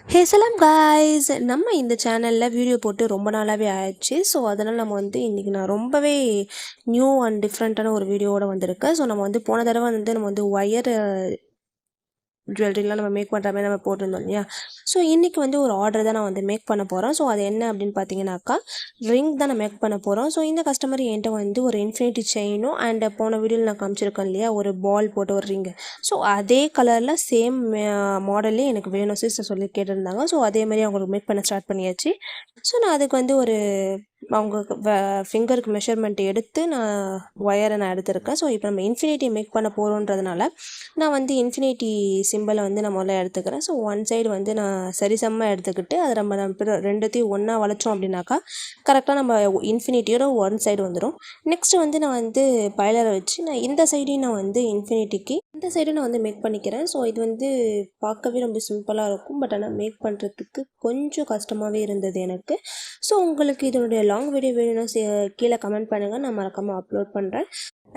ஹே சலாம் காய்ஸ், நம்ம இந்த சேனலில் வீடியோ போட்டு ரொம்ப நாளாகவே ஆயிடுச்சு. ஸோ அதனால் நம்ம வந்து இன்றைக்கி நான் ரொம்பவே நியூ அண்ட் டிஃப்ரெண்ட்டான ஒரு வீடியோவோட வந்திருக்கேன். ஸோ நம்ம வந்து போன தடவை வந்து நம்ம வந்து ஒயர் ஜுவல்லரிலாம் நம்ம மேக் பண்ணுற மாதிரி நம்ம போட்டிருந்தோம் இல்லையா. ஸோ இன்றைக்கி வந்து ஒரு ஆர்டர் தான் நான் வந்து மேக் பண்ண போகிறேன். ஸோ அது என்ன அப்படின்னு பார்த்தீங்கன்னாக்கா, ரிங் தான் நான் மேக் பண்ண போகிறோம். ஸோ இந்த கஸ்டமர் என்கிட்ட வந்து ஒரு இன்ஃபினிட்டி செயினும் அண்ட் போன வீடியோவில் நான் காமிச்சிருக்கேன் இல்லையா, ஒரு பால் போட்ட ஒரு ரிங்கு. ஸோ அதே கலரில் சேம் மாடல்லே எனக்கு வேணும் சிஸ்டர் சொல்லி கேட்டிருந்தாங்க. ஸோ அதே மாதிரி அவங்களுக்கு மேக் பண்ண ஸ்டார்ட் பண்ணியாச்சு. ஸோ நான் அதுக்கு வந்து ஒரு அவங்க ஃபிங்கருக்கு மெஷர்மெண்ட் எடுத்து நான் ஒயரை நான் எடுத்திருக்கேன். ஸோ இப்போ நம்ம இன்ஃபினிட்டி மேக் பண்ண போகிறோன்றதுனால நான் வந்து இன்ஃபினிட்டி சிம்பிளை வந்து நான் முதல்ல எடுத்துக்கிறேன். ஸோ ஒன் சைடு வந்து நான் சரிசமமாக எடுத்துக்கிட்டு அதை நம்ம ரெண்டுத்தையும் ஒன்றா வளைச்சோம் அப்படின்னாக்கா கரெக்டாக நம்ம இன்ஃபினிட்டியோட ஒன் சைடு வந்துடும். நெக்ஸ்ட்டு வந்து நான் வந்து பைலரை வச்சு நான் இந்த சைடையும் நான் வந்து இன்ஃபினிட்டிக்கு இந்த சைடும் நான் வந்து மேக் பண்ணிக்கிறேன். ஸோ இது வந்து பார்க்கவே ரொம்ப சிம்பிளாக இருக்கும். பட் ஆனால் மேக் பண்ணுறதுக்கு கொஞ்சம் கஷ்டமாகவே இருந்தது எனக்கு. ஸோ உங்களுக்கு இதனுடைய லாங் வீடியோ வேணும்னா கீழே கமெண்ட் பண்ணுங்கள், நான் மறக்காமல் அப்லோட் பண்ணுறேன்.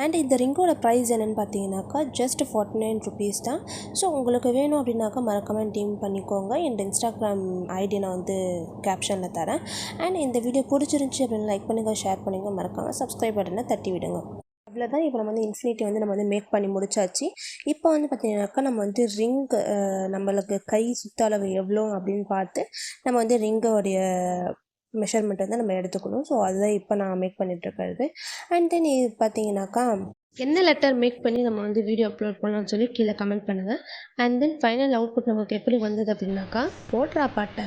அண்ட் இந்த ரிங்கோட ப்ரைஸ் என்னென்னு பார்த்தீங்கன்னாக்கா ஜஸ்ட் 49 ருபீஸ் தான். ஸோ உங்களுக்கு வேணும் அப்படின்னாக்கா மறக்காமல் டீம் பண்ணிக்கோங்க. என் இன்ஸ்டாகிராம் ஐடி நான் வந்து கேப்ஷனில் தரேன். அண்ட் இந்த வீடியோ பிடிச்சிருந்துச்சி அப்படின்னு லைக் பண்ணுங்கள், ஷேர் பண்ணுங்கள், மறக்காமல் சப்ஸ்கிரைப் பட்டனை தட்டி விடுங்க. அவ்வளோதான். இப்போ நம்ம வந்து இன்ஃபினிட்டி வந்து நம்ம வந்து மேக் பண்ணி முடிச்சாச்சு. இப்போ வந்து பார்த்தீங்கன்னாக்கா நம்ம வந்து ரிங் நம்மளுக்கு கை சுத்த அளவு எவ்வளோ அப்படின்னு பார்த்து நம்ம வந்து ரிங்கோடைய மெஷர்மெண்ட் வந்து நம்ம எடுத்துக்கணும். ஸோ அதுதான் இப்போ நான் மேக் பண்ணிகிட்ருக்கிறது. அண்ட் தென் இது பார்த்தீங்கன்னாக்கா என்ன லெட்டர் மேக் பண்ணி நம்ம வந்து வீடியோ அப்லோட் பண்ணலாம்னு சொல்லி கீழே கமெண்ட் பண்ணுங்கள். அண்ட் தென் ஃபைனல் அவுட்புட் நமக்கு எப்படி வந்தது அப்படின்னாக்கா, போடுறா பாட்டை